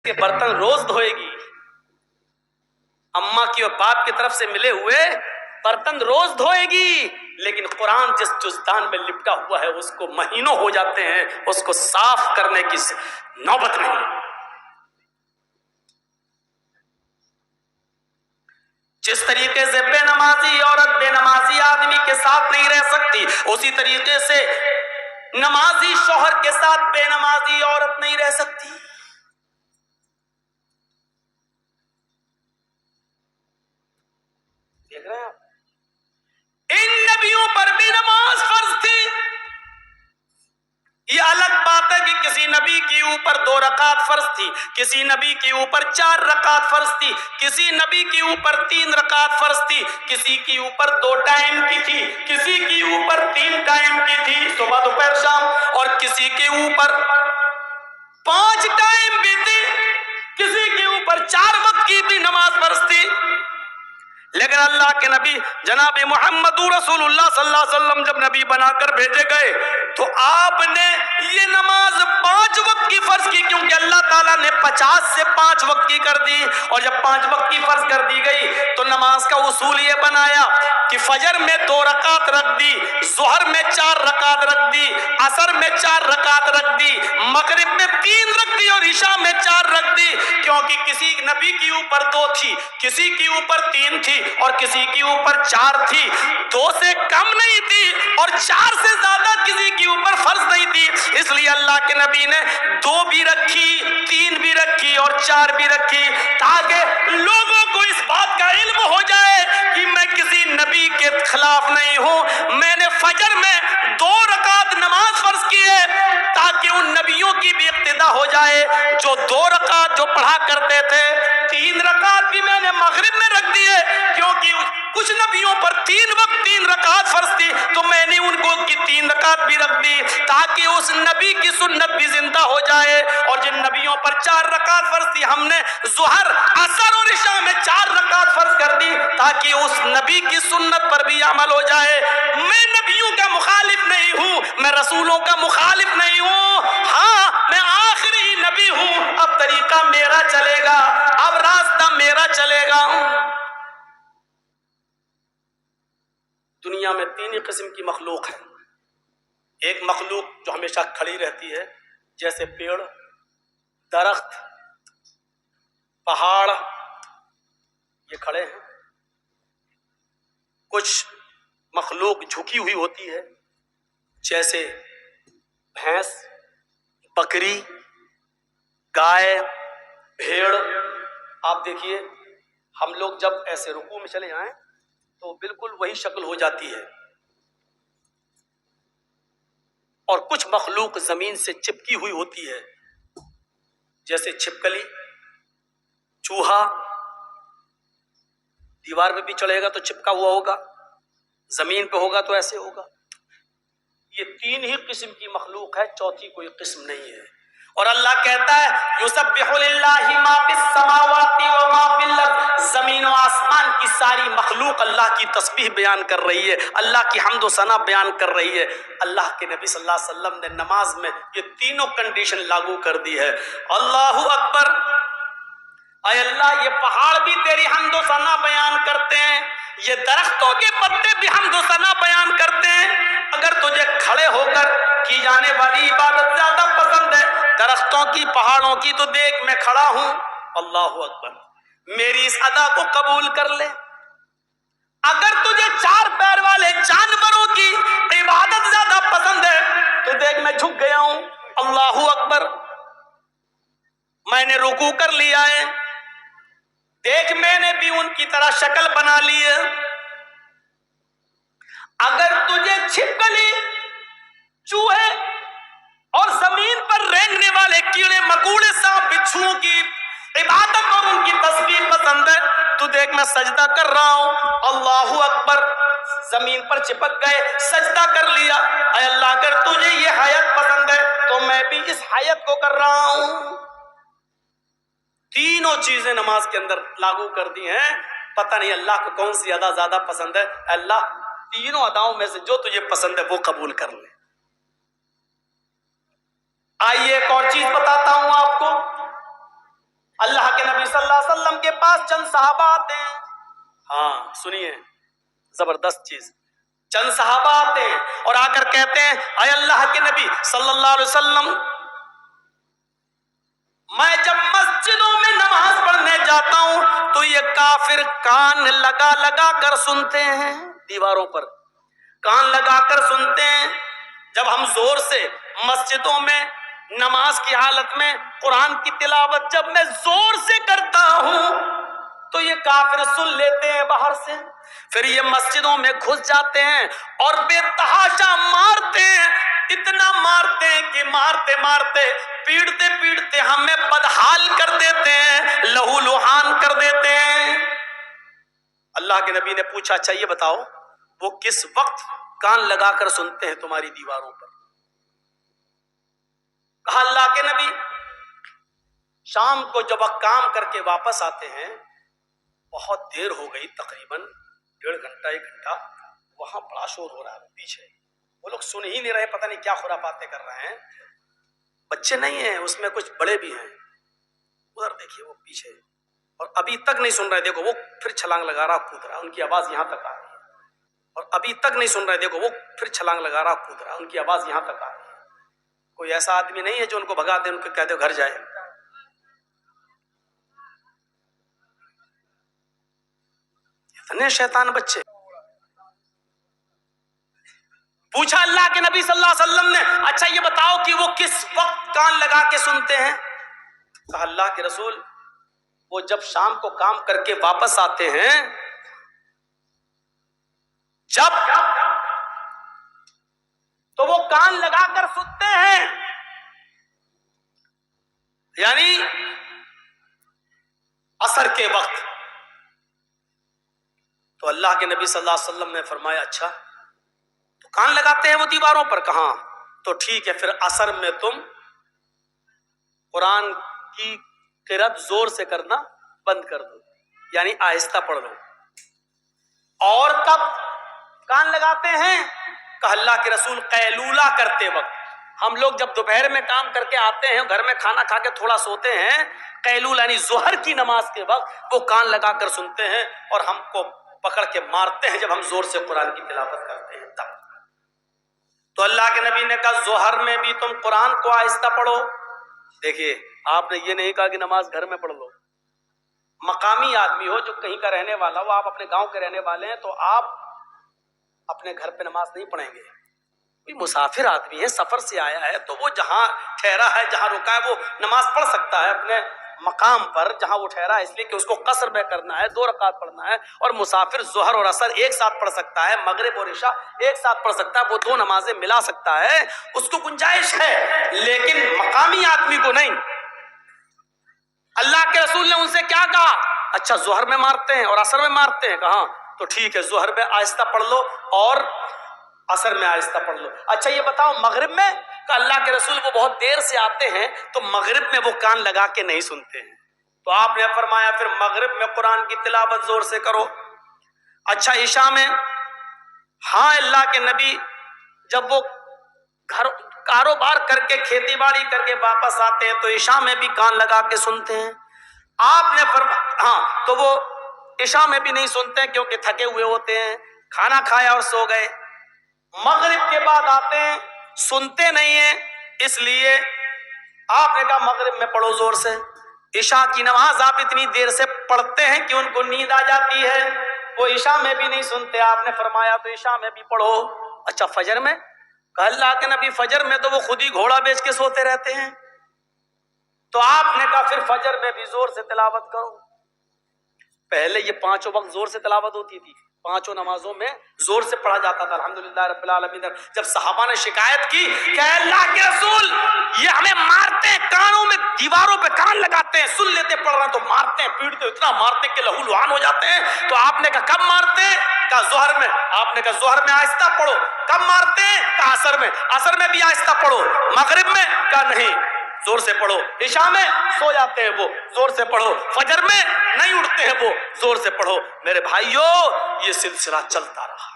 کے برتن روز دھوئے گی، اماں کی اور باپ کی طرف سے ملے ہوئے برتن روز دھوئے گی، لیکن قرآن جس جزدان میں لپٹا ہوا ہے اس کو مہینوں ہو جاتے ہیں اس کو صاف کرنے کی نوبت نہیں۔ جس طریقے سے بے نمازی عورت بے نمازی آدمی کے ساتھ نہیں رہ سکتی، اسی طریقے سے نمازی شوہر کے ساتھ بے نمازی عورت نہیں رہ سکتی۔ دیکھ رہے ہیں آپ، ان نبیوں پر بھی نماز فرض تھی۔ یہ الگ بات ہے کہ کسی نبی کے اوپر 2 رکعت فرض تھی، کسی نبی کے اوپر 4 رکعت فرض تھی، کسی نبی کے اوپر 3 رکعت فرض تھی، کسی کے اوپر 2 ٹائم کی تھی، کسی کے اوپر 3 ٹائم کی تھی، صبح دوپہر شام، اور کسی کے اوپر 5 ٹائم بھی تھی، کسی کے اوپر 4 وقت کی بھی نماز فرض تھی۔ لیکن اللہ کے نبی جناب محمد رسول اللہ صلی اللہ علیہ وسلم جب نبی بنا کر بھیجے گئے تو آپ نے یہ نماز 5 وقت کی فرض کی، کیونکہ اللہ تعالیٰ نے 50 سے 5 وقت کی کر دی، اور جب 5 وقت کی فرض کر دی گئی تو نماز کا اصول یہ بنایا کہ فجر میں 2 رکعت رکھ دی، ظہر میں 4 رکعت رکھ دی، عصر میں 4 رکعت رکھ دی، مغرب میں 3 رکھ دی، اور عشاء میں 4 رکھ دی، کیونکہ کسی نبی کے اوپر 2 تھی، کسی کے اوپر 3 تھی، اور کسی کے اوپر 4 تھی، 2 سے کم نہیں تھی اور 4 سے زیادہ کسی کے اوپر فرض نہیں تھی۔ اس لیے اللہ کے نبی نے 2 بھی رکھی، 3 بھی رکھی اور 4 بھی رکھی، تاکہ لوگوں کو اس بات کا علم ہو جائے کہ میں کسی نبی کے خلاف نہیں ہوں۔ میں نے فجر میں 2 رکعت نماز فرض کی ہے تاکہ ان نبیوں کی بھی اقتدا ہو جائے جو 2 رکعت جو پڑھا کرتے تھے، 3 رکعت بھی میں نے مغرب میں رکھ دی ہے کیونکہ کچھ نبیوں پر 3 وقت 3 رکعت فرض تھی، تو میں نے ان کو کی 3 رکعت بھی رکھ دی تاکہ اس نبی کی سنت بھی زندہ ہو جائے، اور جن نبیوں پر 4 رکعت فرض تھی ہم نے ظہر، عصر اور عشاء میں 4 رکعت فرض کر دی تاکہ اس نبی کی سنت پر بھی عمل ہو جائے۔ میں نبیوں کا مخالف نہیں ہوں، میں رسولوں کا مخالف نہیں ہوں، ہاں میں آخری نبی ہوں، اب طریقہ میرا چلے گا، اب راستہ میرا چلے گا۔ دنیا میں 3 ہی قسم کی مخلوق ہے، ایک مخلوق جو ہمیشہ کھڑی رہتی ہے جیسے پیڑ، درخت، پہاڑ، یہ کھڑے ہیں۔ کچھ مخلوق جھکی ہوئی ہوتی ہے جیسے بھینس، بکری، گائے، بھیڑ۔ آپ دیکھیے ہم لوگ جب ایسے رکوع میں چلے جائیں تو بالکل وہی شکل ہو جاتی ہے، اور کچھ مخلوق زمین سے چپکی ہوئی ہوتی ہے جیسے چھپکلی، چوہا، دیوار پہ بھی چڑھے گا تو چپکا ہوا ہوگا، زمین پہ ہوگا تو ایسے ہوگا۔ یہ 3 ہی قسم کی مخلوق ہے، چوتھی کوئی قسم نہیں ہے۔ اور اللہ کہتا ہے یسبح للہ ما فی السماوات و ما فی الارض، زمین و آسمان کی ساری مخلوق اللہ کی تسبیح بیان کر رہی ہے، اللہ کی حمد و ثنا بیان کر رہی ہے۔ اللہ کے نبی صلی اللہ علیہ وسلم نے نماز میں یہ تینوں کنڈیشن لاگو کر دی ہے۔ اللہ اکبر، اے اللہ یہ پہاڑ بھی تیری حمد و ثنا بیان کرتے ہیں، یہ درختوں کے پتے بھی حمد و ثنا بیان کرتے ہیں۔ اگر تجھے کھڑے ہو کر کی جانے والی عبادت زیادہ پسند ہے درختوں کی، پہاڑوں کی، تو دیکھ میں کھڑا ہوں، اللہ اکبر، میری اس ادا کو قبول کر لے۔ اگر تجھے 4 پیر والے جانوروں کی عبادت زیادہ پسند ہے تو دیکھ میں جھک گیا ہوں، اللہ اکبر، میں نے رکوع کر لیا ہے، دیکھ میں نے بھی ان کی طرح شکل بنا لی ہے۔ اگر تجھے چھپکلی، چوہے اور زمین پر رینگنے والے کیڑے مکوڑے، سانپ بچھوؤں کی عبادت اور ان کی تسبیح پسند ہے تو دیکھ میں سجدہ کر رہا ہوں، اللہ اکبر، زمین پر چپک گئے، سجدہ کر لیا۔ اے اللہ اگر تجھے یہ حیت پسند ہے تو میں بھی اس حیت کو کر رہا ہوں۔ تینوں چیزیں نماز کے اندر لاگو کر دی ہیں، پتہ نہیں اللہ کو کون سی ادا زیادہ پسند ہے۔ اللہ تینوں اداؤں میں سے جو تجھے پسند ہے وہ قبول کر لے۔ آئیے ایک اور چیز بتاتا ہوں آپ کو، اللہ کے نبی صلی اللہ علیہ وسلم کے پاس چند صحابہ آتے ہیں. ہاں سنیے زبردست چیز. چند صحابہ آتے ہیں اور آ کر کہتے ہیں اے اللہ کے نبی صلی اللہ علیہ وسلم، میں جب مسجدوں میں نماز پڑھنے جاتا ہوں تو یہ کافر کان لگا لگا کر سنتے ہیں، دیواروں پر کان لگا کر سنتے ہیں. جب ہم زور سے مسجدوں میں نماز کی حالت میں قرآن کی تلاوت جب میں زور سے کرتا ہوں تو یہ کافر سن لیتے ہیں باہر سے، پھر یہ مسجدوں میں گھس جاتے ہیں اور بے تحاشا مارتے ہیں، اتنا مارتے ہیں کہ مارتے مارتے پیڑتے پیڑتے ہمیں بدحال کر دیتے ہیں، لہو لہان کر دیتے ہیں. اللہ کے نبی نے پوچھا اچھا یہ بتاؤ وہ کس وقت کان لگا کر سنتے ہیں تمہاری دیواروں پر؟ کہا اللہ کے نبی شام کو جب کام کر کے واپس آتے ہیں، بہت دیر ہو گئی، تقریباً 1.5 گھنٹہ 1 گھنٹہ، وہاں بڑا شور ہو رہا ہے پیچھے، وہ لوگ سن ہی نہیں رہے، پتہ نہیں کیا خرافاتیں کر رہے ہیں. بچے نہیں ہیں اس میں، کچھ بڑے بھی ہیں. ادھر دیکھیے وہ پیچھے، اور ابھی تک نہیں سن رہے، دیکھو وہ پھر چھلانگ لگا رہا کود رہا، ان کی آواز یہاں تک آ رہی ہے. اور ابھی تک نہیں سن رہے، دیکھو وہ پھر چھلانگ لگا رہا کود رہا، ان کی آواز یہاں تک آ رہی ہے. کوئی ایسا آدمی نہیں ہے جو ان کو بھگا دے، ان کو کہتے گھر جائے. اتنے شیطان بچے. پوچھا اللہ کے نبی صلی اللہ علیہ وسلم نے اچھا یہ بتاؤ کہ وہ کس وقت کان لگا کے سنتے ہیں؟ کہا اللہ کے رسول وہ جب شام کو کام کر کے واپس آتے ہیں، جب تو وہ کان لگا کر سنتے ہیں، یعنی عصر کے وقت. تو اللہ کے نبی صلی اللہ علیہ وسلم نے فرمایا اچھا تو کان لگاتے ہیں وہ دیواروں پر؟ کہاں. تو ٹھیک ہے پھر عصر میں تم قرآن کی قرأت زور سے کرنا بند کر دو، یعنی آہستہ پڑھ لو. اور کب کان لگاتے ہیں؟ کہ اللہ کے رسول قیلولہ کرتے وقت. ہم لوگ جب دوپہر میں کام کر کے آتے ہیں، گھر میں کھانا کھا کے تھوڑا سوتے ہیں، قیلولہ یعنی ظہر کی نماز کے وقت وہ کان لگا کر سنتے ہیں اور ہم کو پکڑ کے مارتے ہیں جب ہم زور سے قرآن کی تلاوت کرتے ہیں تب. تو اللہ کے نبی نے کہا ظہر میں بھی تم قرآن کو آہستہ پڑھو. دیکھیے آپ نے یہ نہیں کہا کہ نماز گھر میں پڑھ لو. مقامی آدمی ہو جو کہیں کا رہنے والا ہو، آپ اپنے گاؤں کے رہنے والے ہیں تو آپ اپنے گھر پہ نماز نہیں پڑھیں گے. کوئی مسافر آدمی ہے، سفر سے آیا ہے، تو وہ جہاں ٹھہرا ہے، جہاں رکا ہے، وہ نماز پڑھ سکتا ہے اپنے مقام پر جہاں وہ ٹھہرا ہے، اس لیے کہ اس کو قصر میں کرنا ہے، 2 رکعت پڑھنا ہے. اور مسافر ظہر اور عصر ایک ساتھ پڑھ سکتا ہے، مغرب اور عشاء ایک ساتھ پڑھ سکتا ہے، وہ 2 نمازیں ملا سکتا ہے، اس کو گنجائش ہے. لیکن مقامی آدمی کو نہیں. اللہ کے رسول نے ان سے کیا کہا؟ اچھا ظہر میں مارتے ہیں اور عصر میں مارتے ہیں؟ کہاں. تو ٹھیک ہے ظہر میں آہستہ پڑھ لو اور عصر میں آہستہ پڑھ لو. اچھا یہ بتاؤ مغرب میں؟ کہ اللہ کے رسول وہ بہت دیر سے آتے ہیں تو مغرب میں وہ کان لگا کے نہیں سنتے ہیں. تو آپ نے فرمایا پھر مغرب میں قرآن کی تلاوت زور سے کرو. اچھا عشاء میں؟ ہاں اللہ کے نبی جب وہ گھر کاروبار کر کے کھیتی باڑی کر کے واپس آتے ہیں تو عشاء میں بھی کان لگا کے سنتے ہیں. آپ نے فرمایا ہاں تو وہ عشاء میں بھی نہیں سنتے کیونکہ تھکے ہوئے ہوتے ہیں، کھانا کھایا اور سو گئے. مغرب کے بعد آتے ہیں سنتے نہیں ہیں، اس لیے آپ نے کہا مغرب میں پڑھو زور سے. عشاء کی نماز آپ اتنی دیر سے پڑھتے ہیں کہ ان کو نیند آ جاتی ہے، وہ عشاء میں بھی نہیں سنتے. آپ نے فرمایا تو عشاء میں بھی پڑھو. اچھا فجر میں؟ کہ اللہ کے نبی فجر میں تو وہ خود ہی گھوڑا بیچ کے سوتے رہتے ہیں. تو آپ نے کہا پھر فجر میں بھی زور سے تلاوت کرو. پہلے یہ 5 وقت زور سے تلاوت ہوتی تھی، 5 نمازوں میں زور سے پڑھا جاتا تھا. الحمدللہ رب العالمین. جب صحابہ نے شکایت کی کہ اللہ کے رسول یہ ہمیں مارتے ہیں، کانوں میں دیواروں پہ کان لگاتے ہیں، سن لیتے پڑھ رہے ہیں تو مارتے ہیں، پیٹتے اتنا مارتے کہ لہو لہان ہو جاتے ہیں. تو آپ نے کہا کب مارتے ہیں؟ کہا ظہر میں. آپ نے کہا ظہر میں آہستہ پڑھو. کب مارتے ہیں؟ کہا عصر میں. عصر میں بھی آہستہ پڑھو. مغرب میں؟ کہا نہیں زور سے پڑھو. عشاء میں سو جاتے ہیں وہ، زور سے پڑھو. فجر میں نہیں اٹھتے ہیں وہ، زور سے پڑھو. میرے بھائیو یہ سلسلہ چلتا رہا،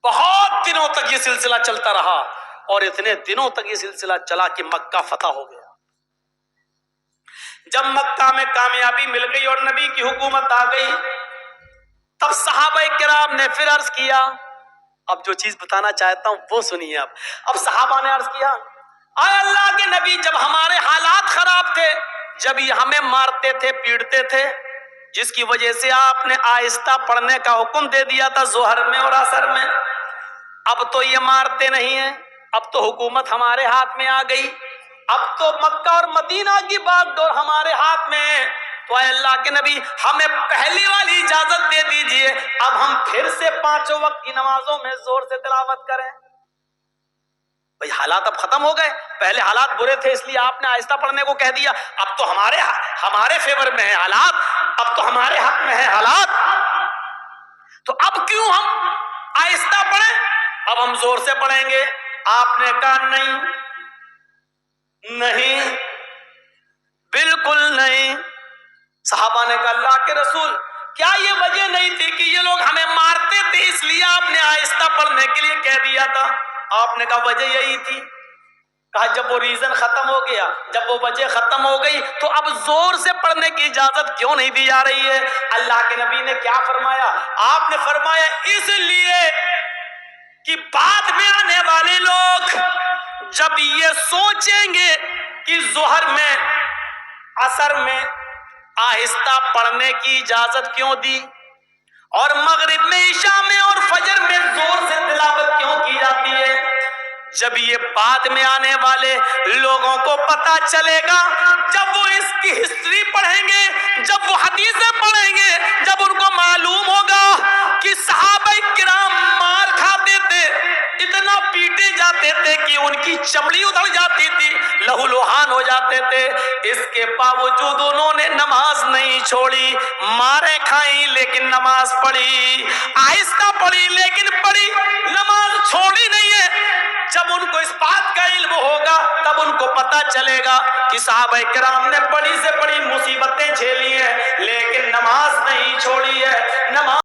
بہت دنوں تک یہ سلسلہ چلتا رہا، اور اتنے دنوں تک یہ سلسلہ چلا کہ مکہ فتح ہو گیا. جب مکہ میں کامیابی مل گئی اور نبی کی حکومت آ گئی، تب صحابہ کرام نے پھر عرض کیا، اب جو چیز بتانا چاہتا ہوں وہ سنیے۔ اب صحابہ نے عرض کیا، اے اللہ کے نبی، جب ہمارے حالات خراب تھے، جب یہ ہمیں مارتے تھے پیٹتے تھے، جس کی وجہ سے آپ نے آہستہ پڑھنے کا حکم دے دیا تھا ظہر میں اور عصر میں، اب تو یہ مارتے نہیں ہیں، اب تو حکومت ہمارے ہاتھ میں آ گئی، اب تو مکہ اور مدینہ کی باغ ڈور ہمارے ہاتھ میں ہے، تو اے اللہ کے نبی ہمیں پہلی والی اجازت دے دیجئے، اب ہم پھر سے 5 وقت کی نمازوں میں زور سے تلاوت کریں۔ بھئی حالات اب ختم ہو گئے، پہلے حالات برے تھے اس لیے آپ نے آہستہ پڑھنے کو کہہ دیا، اب تو ہمارے فیور میں ہے حالات، اب تو ہمارے حق میں ہے حالات، تو اب کیوں ہم آہستہ پڑھیں، اب ہم زور سے پڑھیں گے۔ آپ نے کہا نہیں، بالکل نہیں۔ صحابہ نے کہا اللہ کے رسول، کیا یہ وجہ نہیں تھی کہ یہ لوگ ہمیں مارتے تھے اس لیے آپ نے آہستہ پڑھنے کے لیے کہہ دیا تھا؟ آپ نے کہا وجہ یہی تھی۔ کہا جب وہ ریزن ختم ہو گیا، جب وہ وجہ ختم ہو گئی، تو اب زور سے پڑھنے کی اجازت کیوں نہیں دی جا رہی ہے؟ اللہ کے نبی نے کیا فرمایا؟ آپ نے فرمایا اس لیے کہ بعد میں آنے والے لوگ جب یہ سوچیں گے کہ ظہر میں عصر میں آہستہ پڑھنے کی اجازت کیوں دی، اور مغرب میں عشاء میں اور فجر میں زور سے تلاوت کیوں کی جاتی ہے، جب یہ بعد میں آنے والے لوگوں کو پتا چلے گا، جب وہ اس کی ہسٹری پڑھیں گے، جب وہ حدیثیں پڑھیں گے، جب ان کو معلوم ہوگا کہ صحابہ کرام مار کھاتے تھے، اتنا پیٹے جاتے تھے کہ ان کی چمڑی ادھڑ جاتی تھی، لہو لہان ہو جاتے تھے، اس کے باوجود انہوں نے نماز نہیں چھوڑی، مارے کھائیں لیکن نماز پڑھی، آہستہ پڑھی لیکن پڑھی، نماز چھوڑی نہیں ہے۔ جب ان کو اس بات کا علم ہوگا تب ان کو پتا چلے گا کہ صحابہ کرام نے بڑی سے بڑی مصیبتیں جھیلی ہیں لیکن نماز نہیں چھوڑی ہے، نماز